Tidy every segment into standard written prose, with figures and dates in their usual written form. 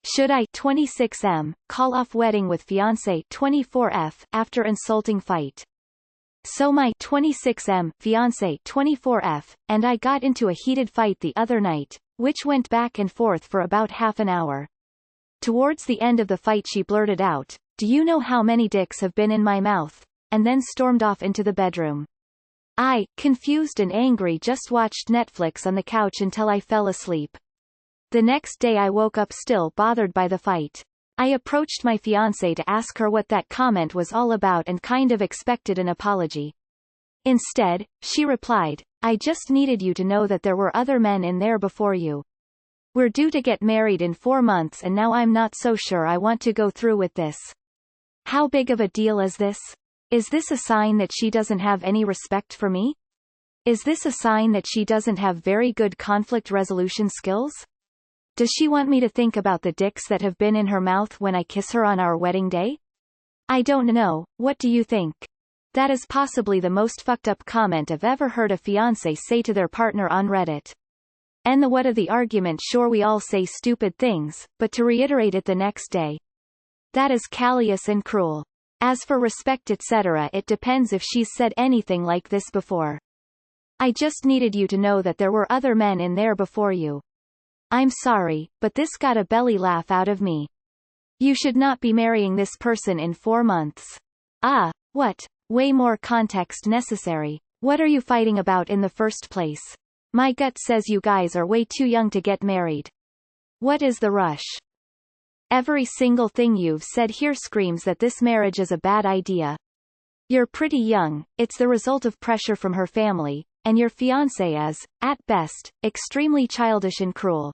Should I 26M call off wedding with fiance 24F after insulting fight? So my 26M fiance 24F and I got into a heated fight the other night, which went back and forth for about half an hour. Towards the end of the fight she blurted out, "Do you know how many dicks have been in my mouth?" and then stormed off into the bedroom. I, confused and angry, just watched Netflix on the couch until I fell asleep. The next day I woke up still bothered by the fight. I approached my fiancé to ask her what that comment was all about and kind of expected an apology. Instead, she replied, "I just needed you to know that there were other men in there before you. We're due to get married in 4 months and now I'm not so sure I want to go through with this. How big of a deal is this? Is this a sign that she doesn't have any respect for me? Is this a sign that she doesn't have very good conflict resolution skills? Does she want me to think about the dicks that have been in her mouth when I kiss her on our wedding day? I don't know, what do you think?" That is possibly the most fucked up comment I've ever heard a fiancé say to their partner on Reddit. And the what of the argument, sure we all say stupid things, but to reiterate it the next day. That is callous and cruel. As for respect etc., it depends if she's said anything like this before. "I just needed you to know that there were other men in there before you. I'm sorry, but this got a belly laugh out of me. You should not be marrying this person in 4 months. Ah, what? Way more context necessary. What are you fighting about in the first place? My gut says you guys are way too young to get married. What is the rush? Every single thing you've said here screams that this marriage is a bad idea. You're pretty young, it's the result of pressure from her family, and your fiancé is, at best, extremely childish and cruel.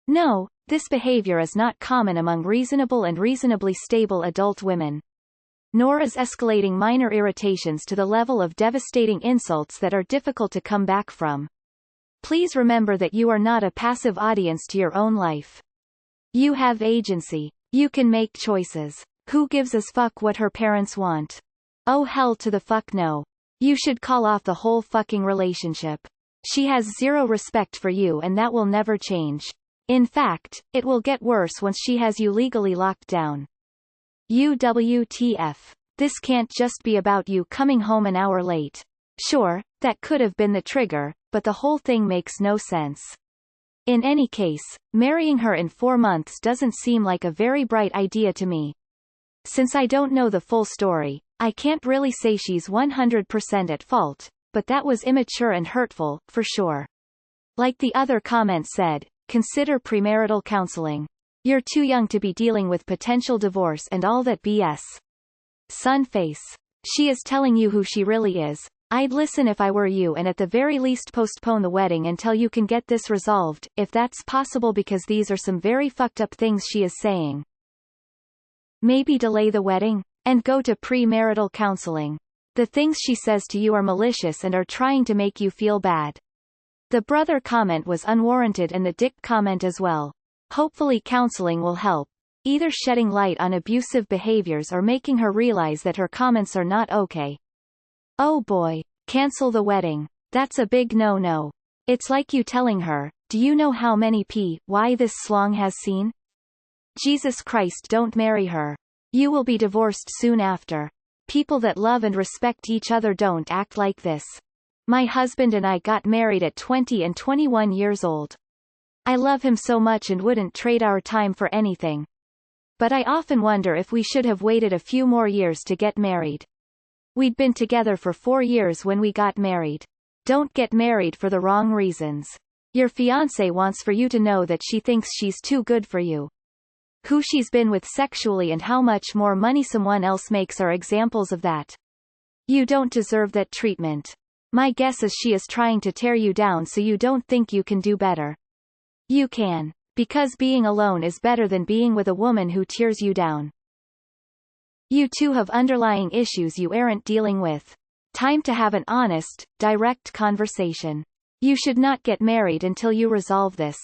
No, this behavior is not common among reasonable and reasonably stable adult women. Nor is escalating minor irritations to the level of devastating insults that are difficult to come back from. Please remember that you are not a passive audience to your own life. You have agency. You can make choices. Who gives a fuck what her parents want? Oh hell to the fuck no. You should call off the whole fucking relationship. She has zero respect for you and that will never change. In fact, it will get worse once she has you legally locked down. UWTF. This can't just be about you coming home an hour late. Sure, that could have been the trigger, but the whole thing makes no sense. In any case, marrying her in 4 months doesn't seem like a very bright idea to me. Since I don't know the full story, I can't really say she's 100% at fault, but that was immature and hurtful, for sure. Like the other comment said, consider premarital counseling. You're too young to be dealing with potential divorce and all that BS. Sun face. She is telling you who she really is. I'd listen if I were you and at the very least postpone the wedding until you can get this resolved, if that's possible, because these are some very fucked up things she is saying. Maybe delay the wedding? And go to premarital counseling. The things she says to you are malicious and are trying to make you feel bad. The brother comment was unwarranted and the dick comment as well. Hopefully counseling will help, either shedding light on abusive behaviors or making her realize that her comments are not okay. Oh boy, cancel the wedding. That's a big no-no. It's like you telling her, "Do you know how many why this slong has seen?" Jesus Christ, don't marry her. You will be divorced soon after. People that love and respect each other don't act like this. My husband and I got married at 20 and 21 years old. I love him so much and wouldn't trade our time for anything. But I often wonder if we should have waited a few more years to get married. We'd been together for 4 years when we got married. Don't get married for the wrong reasons. Your fiancé wants for you to know that she thinks she's too good for you. Who she's been with sexually and how much more money someone else makes are examples of that. You don't deserve that treatment. My guess is she is trying to tear you down so you don't think you can do better. You can. Because being alone is better than being with a woman who tears you down. You two have underlying issues you aren't dealing with. Time to have an honest, direct conversation. You should not get married until you resolve this.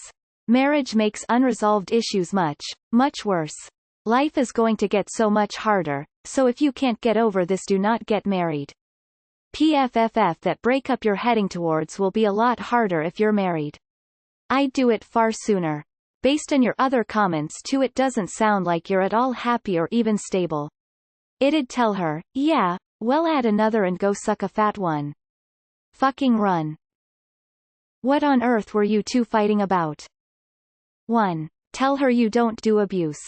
Marriage makes unresolved issues much, much worse. Life is going to get so much harder, so if you can't get over this, do not get married. PFFF, that breakup you're heading towards will be a lot harder if you're married. I'd do it far sooner. Based on your other comments too, it doesn't sound like you're at all happy or even stable. It'd tell her, yeah, well add another and go suck a fat one. Fucking run. What on earth were you two fighting about? 1. Tell her you don't do abuse.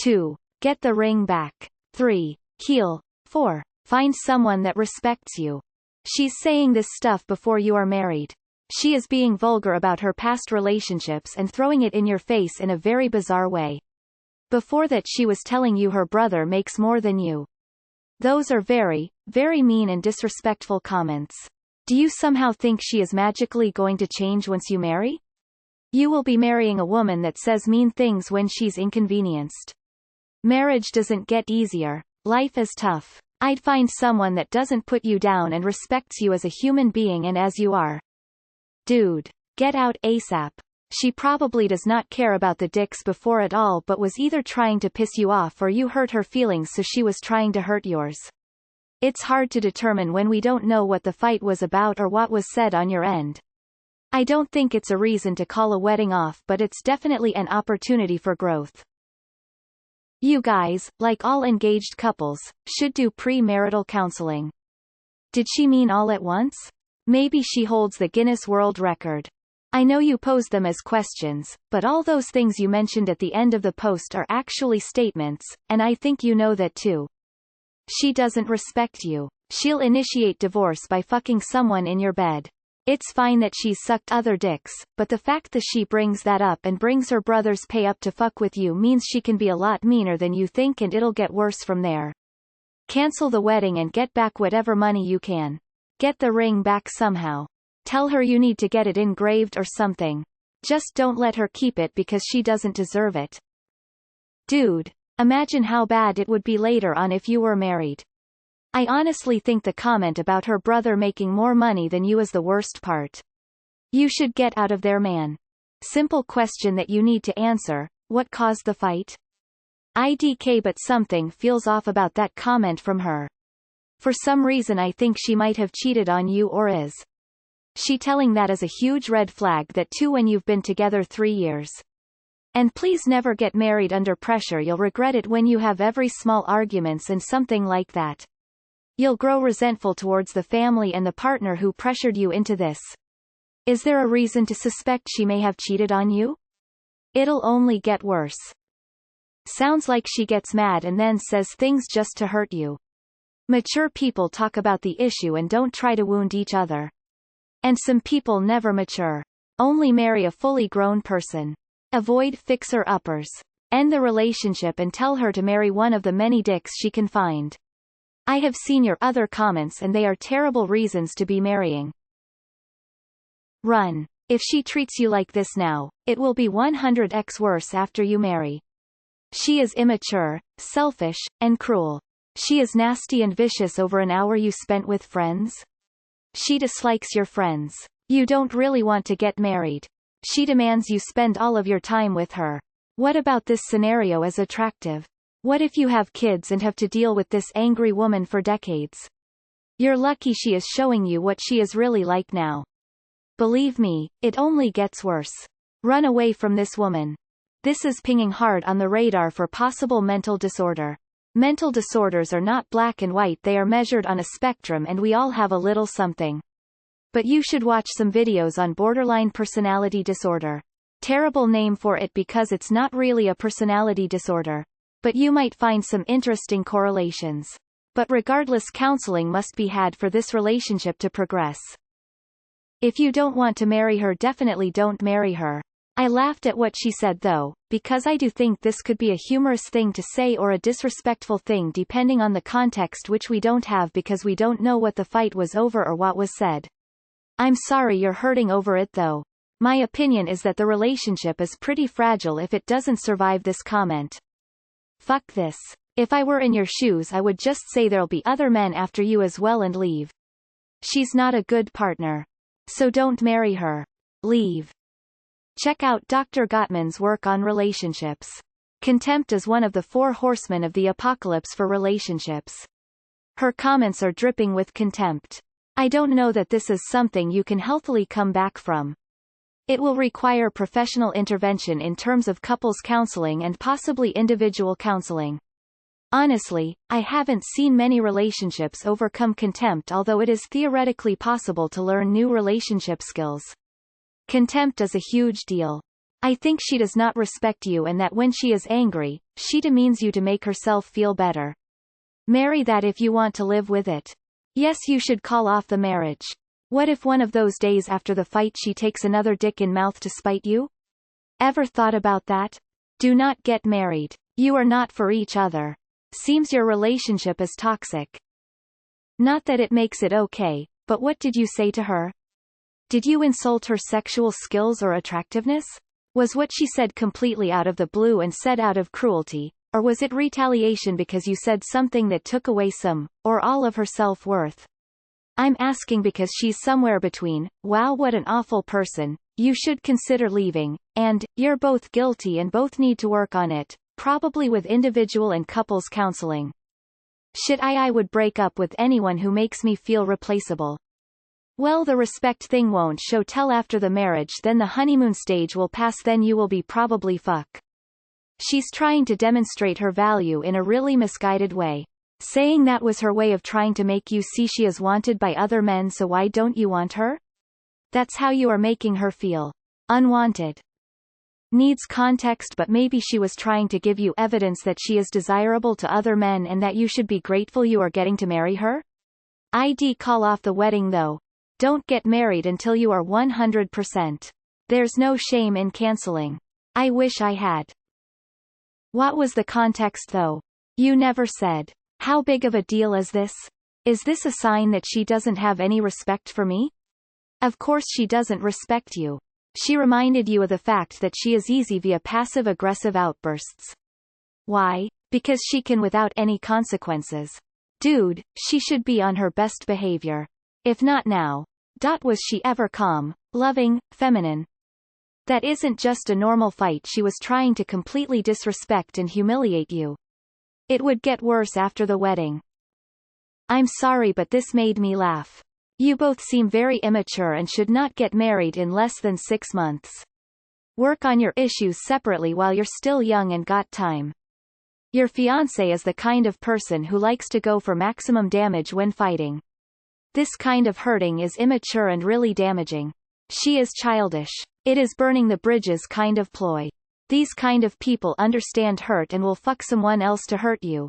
2. Get the ring back. 3. Heal. 4. Find someone that respects you. She's saying this stuff before you are married. She is being vulgar about her past relationships and throwing it in your face in a very bizarre way. Before that she was telling you her brother makes more than you. Those are very, very mean and disrespectful comments. Do you somehow think she is magically going to change once you marry? You will be marrying a woman that says mean things when she's inconvenienced. Marriage doesn't get easier. Life is tough. I'd find someone that doesn't put you down and respects you as a human being and as you are. Dude. Get out ASAP. She probably does not care about the dicks before at all, but was either trying to piss you off or you hurt her feelings, so she was trying to hurt yours. It's hard to determine when we don't know what the fight was about or what was said on your end. I don't think it's a reason to call a wedding off, but it's definitely an opportunity for growth. You guys, like all engaged couples, should do pre-marital counseling. Did she mean all at once? Maybe she holds the Guinness World Record. I know you posed them as questions, but all those things you mentioned at the end of the post are actually statements, and I think you know that too. She doesn't respect you. She'll initiate divorce by fucking someone in your bed. It's fine that she's sucked other dicks, but the fact that she brings that up and brings her brother's pay up to fuck with you means she can be a lot meaner than you think, and it'll get worse from there. Cancel the wedding and get back whatever money you can. Get the ring back somehow. Tell her you need to get it engraved or something. Just don't let her keep it because she doesn't deserve it. Dude. Imagine how bad it would be later on if you were married. I honestly think the comment about her brother making more money than you is the worst part. You should get out of there, man. Simple question that you need to answer: what caused the fight? IDK, but something feels off about that comment from her. For some reason I think she might have cheated on you, or is she telling that as a huge red flag that too when you've been together 3 years. And please never get married under pressure, you'll regret it when you have every small arguments and something like that. You'll grow resentful towards the family and the partner who pressured you into this. Is there a reason to suspect she may have cheated on you? It'll only get worse. Sounds like she gets mad and then says things just to hurt you. Mature people talk about the issue and don't try to wound each other. And some people never mature. Only marry a fully grown person. Avoid fixer-uppers. End the relationship and tell her to marry one of the many dicks she can find. I have seen your other comments and they are terrible reasons to be marrying. Run. If she treats you like this now, it will be 100x worse after you marry. She is immature, selfish, and cruel. She is nasty and vicious over an hour you spent with friends. She dislikes your friends. You don't really want to get married. She demands you spend all of your time with her. What about this scenario is attractive? What if you have kids and have to deal with this angry woman for decades? You're lucky she is showing you what she is really like now. Believe me, it only gets worse. Run away from this woman. This is pinging hard on the radar for possible mental disorder. Mental disorders are not black and white, they are measured on a spectrum and we all have a little something. But you should watch some videos on borderline personality disorder. Terrible name for it because it's not really a personality disorder. But you might find some interesting correlations. But regardless, counseling must be had for this relationship to progress. If you don't want to marry her, definitely don't marry her. I laughed at what she said though, because I do think this could be a humorous thing to say or a disrespectful thing depending on the context, which we don't have because we don't know what the fight was over or what was said. I'm sorry you're hurting over it though. My opinion is that the relationship is pretty fragile if it doesn't survive this comment. Fuck this. If I were in your shoes I would just say there'll be other men after you as well and leave. She's not a good partner. So don't marry her. Leave. Check out Dr. Gottman's work on relationships. Contempt is one of the 4 horsemen of the apocalypse for relationships. Her comments are dripping with contempt. I don't know that this is something you can healthily come back from. It will require professional intervention in terms of couples counseling and possibly individual counseling. Honestly, I haven't seen many relationships overcome contempt, although it is theoretically possible to learn new relationship skills. Contempt is a huge deal. I think she does not respect you, and that when she is angry, she demeans you to make herself feel better. Marry that if you want to live with it. Yes, you should call off the marriage. What if one of those days after the fight she takes another dick in mouth to spite you? Ever thought about that? Do not get married. You are not for each other. Seems your relationship is toxic. Not that it makes it okay, but what did you say to her? Did you insult her sexual skills or attractiveness? Was what she said completely out of the blue and said out of cruelty, or was it retaliation because you said something that took away some, or all of her self-worth? I'm asking because she's somewhere between, wow what an awful person, you should consider leaving, and, you're both guilty and both need to work on it, probably with individual and couples counseling. Shit, I would break up with anyone who makes me feel replaceable. Well, the respect thing won't show till after the marriage, then the honeymoon stage will pass, then you will be probably fuck. She's trying to demonstrate her value in a really misguided way. Saying that was her way of trying to make you see she is wanted by other men, so why don't you want her? That's how you are making her feel. Unwanted. Needs context, but maybe she was trying to give you evidence that she is desirable to other men and that you should be grateful you are getting to marry her? I'd call off the wedding though. Don't get married until you are 100%. There's no shame in canceling. I wish I had. What was the context though? You never said. How big of a deal is this? Is this a sign that she doesn't have any respect for me? Of course she doesn't respect you. She reminded you of the fact that she is easy via passive-aggressive outbursts. Why? Because she can without any consequences. Dude, she should be on her best behavior. If not now. Was she ever calm, loving, feminine? That isn't just a normal fight, she was trying to completely disrespect and humiliate you. It would get worse after the wedding. I'm sorry, but this made me laugh. You both seem very immature and should not get married in less than 6 months. Work on your issues separately while you're still young and got time. Your fiancé is the kind of person who likes to go for maximum damage when fighting. This kind of hurting is immature and really damaging. She is childish. It is burning the bridges kind of ploy. These kind of people understand hurt and will fuck someone else to hurt you.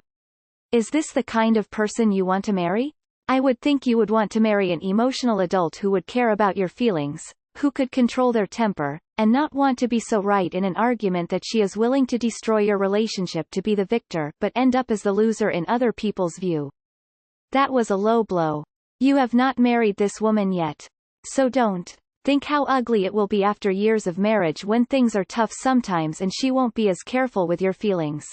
Is this the kind of person you want to marry? I would think you would want to marry an emotional adult who would care about your feelings, who could control their temper, and not want to be so right in an argument that she is willing to destroy your relationship to be the victor but end up as the loser in other people's view. That was a low blow. You have not married this woman yet. So don't. Think how ugly it will be after years of marriage when things are tough sometimes and she won't be as careful with your feelings.